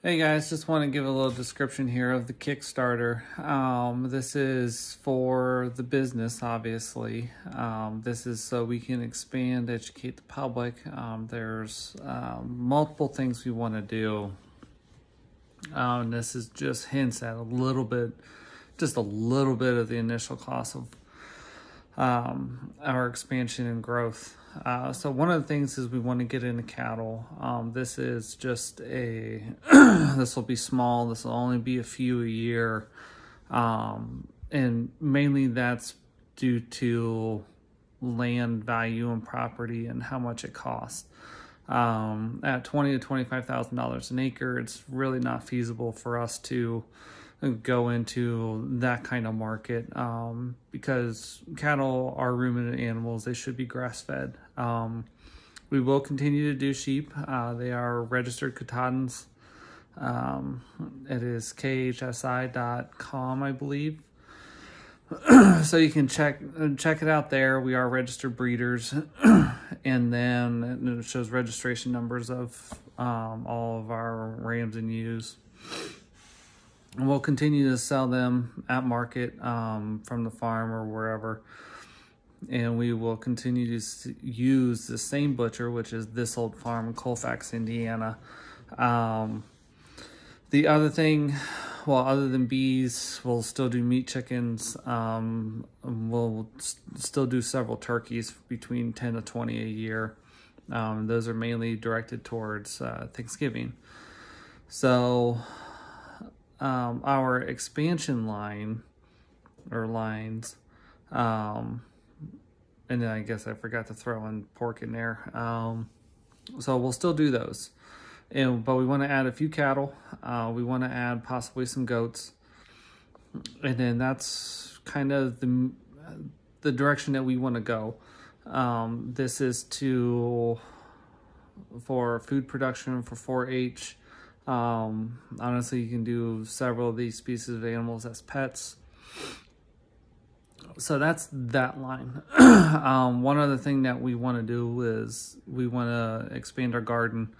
Hey guys, just want to give a little description here of the Kickstarter. This is for the business, obviously. This is so we can expand, educate the public. There's multiple things we want to do. And this is just hints at just a little bit of the initial cost of our expansion and growth. So one of the things is we want to get into cattle. This is just this will be small. This will only be a few a year. And mainly that's due to land value and property and how much it costs. At $20,000 to $25,000 an acre, it's really not feasible for us to go into that kind of market because cattle are ruminant animals. They should be grass-fed. We will continue to do sheep. They are registered Katahdins. It is khsi.com, I believe. So you can check it out there. We are registered breeders. And then it shows registration numbers of all of our rams and ewes. And we'll continue to sell them at market from the farm or wherever. And we will continue to use the same butcher, which is This Old Farm in Colfax, Indiana. The other thing, well, other than bees, we'll still do meat chickens. We'll still do several turkeys, between 10 to 20 a year. Those are mainly directed towards Thanksgiving. So our expansion line or lines, and then I guess I forgot to throw in pork in there. So we'll still do those. But we want to add a few cattle. We want to add possibly some goats. And then that's kind of the direction that we want to go. This is for food production, for 4-H. Honestly, you can do several of these species of animals as pets. So that's that line. One other thing that we want to do is we want to expand our garden.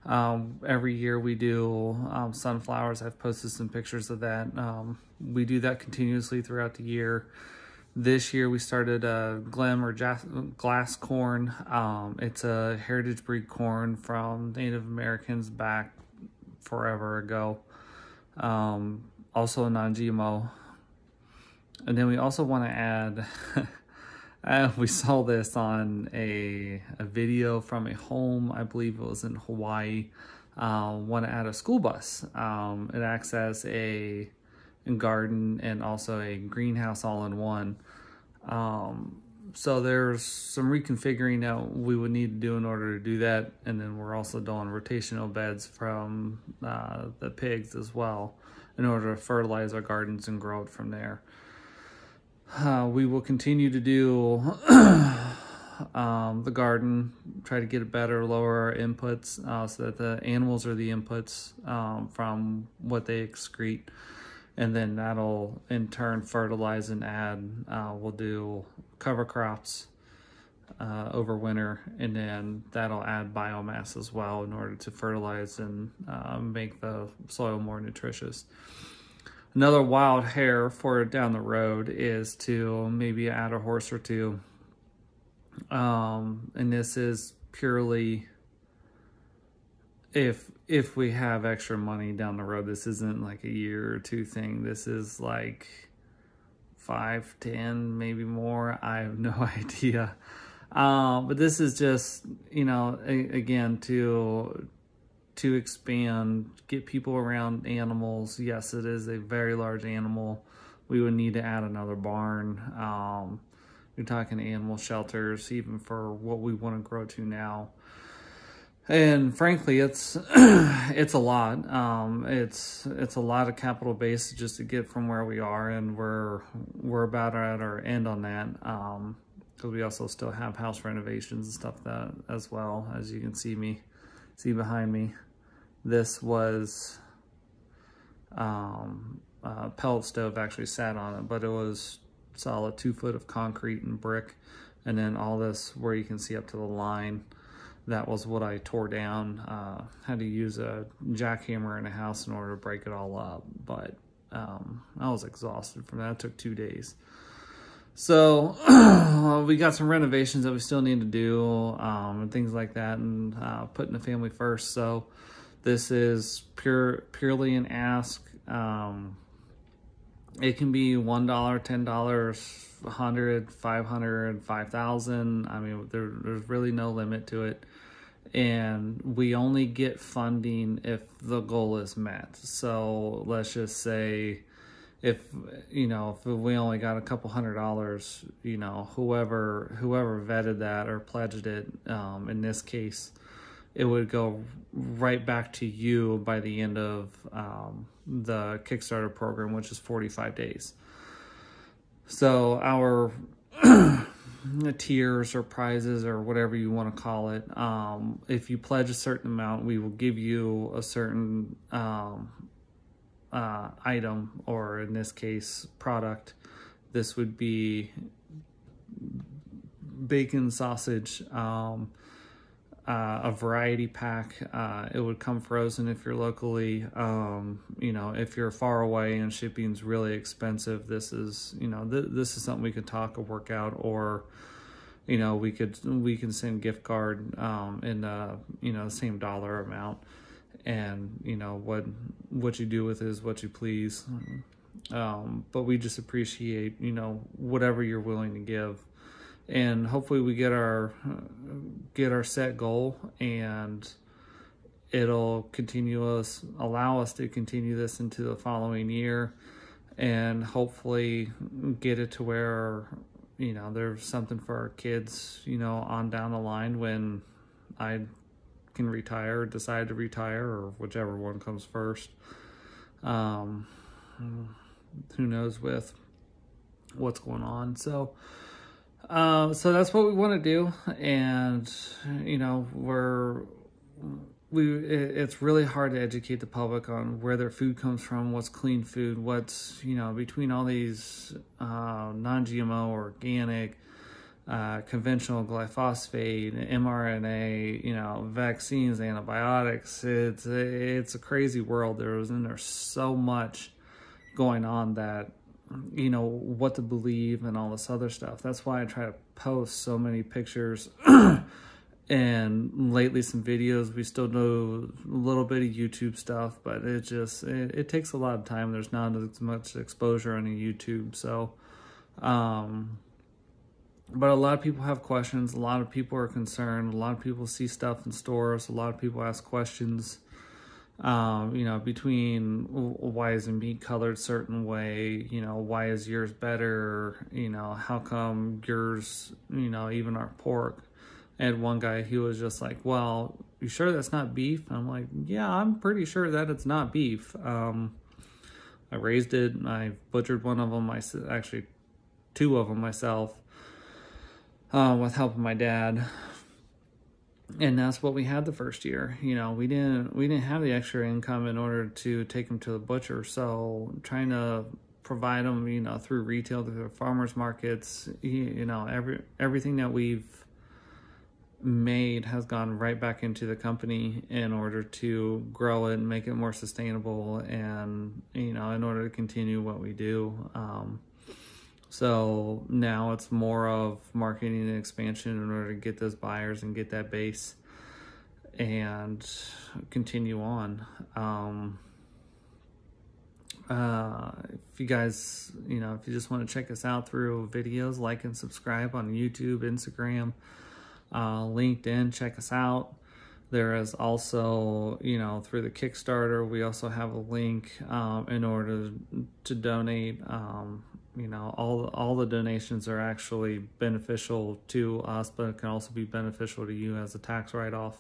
Every year we do sunflowers. I've posted some pictures of that. We do that continuously throughout the year. This year we started Glemm or glass corn. It's a heritage breed corn from Native Americans back forever ago. Also a non-GMO. And then we also want to add, we saw this on a video from a home, I believe it was in Hawaii. Want to add a school bus. It acts as a garden and also a greenhouse all in one. So there's some reconfiguring that we would need to do in order to do that. And then we're also doing rotational beds from the pigs as well in order to fertilize our gardens and grow it from there. We will continue to do the garden, try to get it better, lower our inputs so that the animals are the inputs from what they excrete. And then that'll in turn fertilize and add. We'll do cover crops over winter, and then that'll add biomass as well in order to fertilize and make the soil more nutritious. Another wild hair for down the road is to maybe add a horse or two. And this is purely if we have extra money down the road. This isn't like a year or two thing. This is like 5, 10, maybe more. I have no idea. But this is just, again, to expand, get people around animals. Yes, it is a very large animal. We would need to add another barn. You're talking animal shelters, even for what we want to grow to now. And frankly, it's it's a lot. It's a lot of capital base just to get from where we are, and we're about at our end on that. Because we also still have house renovations and stuff that as well, as you can see behind me. This was a pellet stove actually sat on it, but it was solid 2 foot of concrete and brick, and then all this where you can see up to the line. that was what I tore down. Had to use a jackhammer in a house in order to break it all up, but I was exhausted from that. It took 2 days. So we got some renovations that we still need to do, and things like that, and putting the family first. So this is purely an ask. It can be $1, $10, $100, $500, $5,000. I mean, there's really no limit to it. And we only get funding if the goal is met. So let's just say if we only got a couple $100, whoever vetted that or pledged it, in this case, it would go right back to you by the end of the Kickstarter program, which is 45 days. So our tiers or prizes or whatever you want to call it, if you pledge a certain amount, we will give you a certain item, or in this case, product. This would be bacon sausage, a variety pack. It would come frozen if you're locally. If you're far away and shipping's really expensive, this is this is something we could talk or work out, or we can send gift card in the same dollar amount, and what you do with it is what you please. But we just appreciate whatever you're willing to give. And hopefully we get our set goal, and it'll allow us to continue this into the following year, and hopefully get it to where there's something for our kids on down the line when I can retire, decide to retire, or whichever one comes first. Who knows with what's going on. So that's what we want to do, and it's really hard to educate the public on where their food comes from, what's clean food, what's between all these non-GMO, organic, conventional, glyphosate, mRNA, vaccines, antibiotics. It's a crazy world. There's so much going on that what to believe and all this other stuff. That's why I try to post so many pictures and lately some videos. We still do a little bit of YouTube stuff, but it takes a lot of time. There's not as much exposure on YouTube. So but a lot of people have questions, a lot of people are concerned, a lot of people see stuff in stores, a lot of people ask questions. Between why is the meat colored certain way, why is yours better, how come yours, even our pork. I had one guy, he was just like, well, you sure that's not beef? And I'm like, yeah, I'm pretty sure that it's not beef. I raised it, I butchered one of them, actually 2 of them myself, with help of my dad. And that's what we had the first year. We didn't have the extra income in order to take them to the butcher. So trying to provide them, through retail, through farmers markets, everything that we've made has gone right back into the company in order to grow it and make it more sustainable, and in order to continue what we do. So now it's more of marketing and expansion in order to get those buyers and get that base and continue on. If you guys, if you just want to check us out through videos, like and subscribe on YouTube, Instagram, LinkedIn, check us out. There is also, through the Kickstarter, we also have a link in order to donate. All the donations are actually beneficial to us, but it can also be beneficial to you as a tax write-off.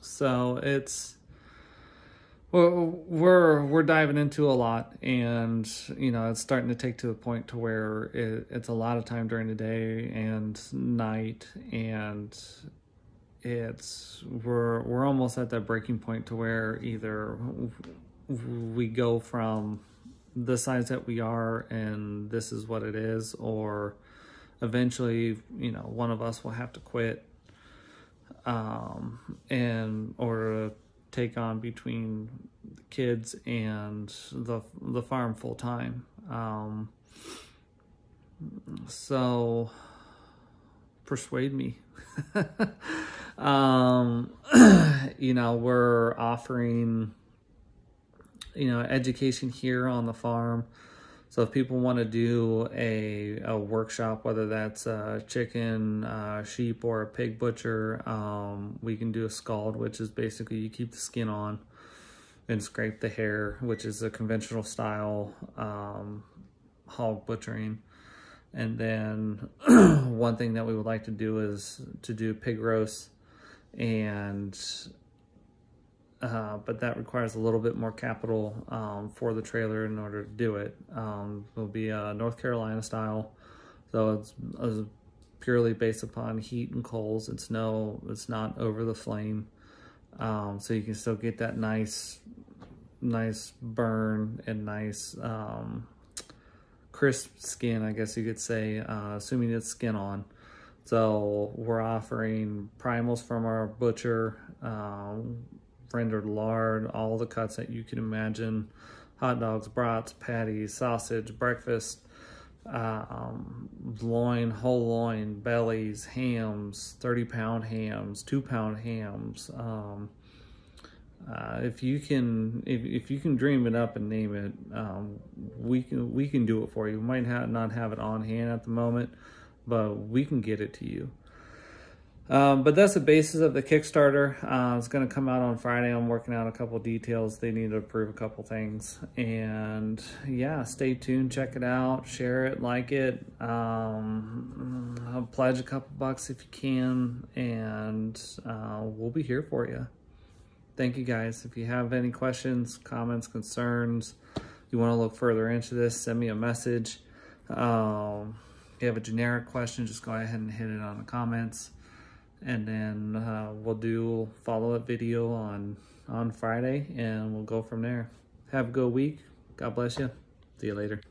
So we're diving into a lot, and it's starting to take to the point to where it's a lot of time during the day and night, and we're almost at that breaking point to where either we go from the size that we are and this is what it is, or eventually, you know, one of us will have to quit in order to take on between the kids and the farm full time. So persuade me. You know, we're offering, you know, education here on the farm. So if people want to do a workshop, whether that's a chicken, sheep, or a pig butcher, we can do a scald, which is basically you keep the skin on and scrape the hair, which is a conventional style hog butchering. And then one thing that we would like to do is to do pig roast, and but that requires a little bit more capital for the trailer in order to do it. It'll be North Carolina style, so it's purely based upon heat and coals. It's not over the flame, so you can still get that nice burn and nice crisp skin, I guess you could say, assuming it's skin on. So we're offering primals from our butcher, rendered lard, all the cuts that you can imagine, hot dogs, brats, patties, sausage, breakfast, loin, whole loin, bellies, hams, 30-pound hams, 2-pound hams. If you can dream it up and name it, we can do it for you. We might not have it on hand at the moment, but we can get it to you. But that's the basis of the Kickstarter. It's going to come out on Friday. I'm working out a couple details. They need to approve a couple things. And yeah, stay tuned. Check it out. Share it. Like it. I'll pledge a couple bucks if you can. And we'll be here for you. Thank you, guys. If you have any questions, comments, concerns, you want to look further into this, send me a message. If you have a generic question, just go ahead and hit it on the comments. And then we'll do follow-up video on Friday, and we'll go from there. Have a good week. God bless you. See you later.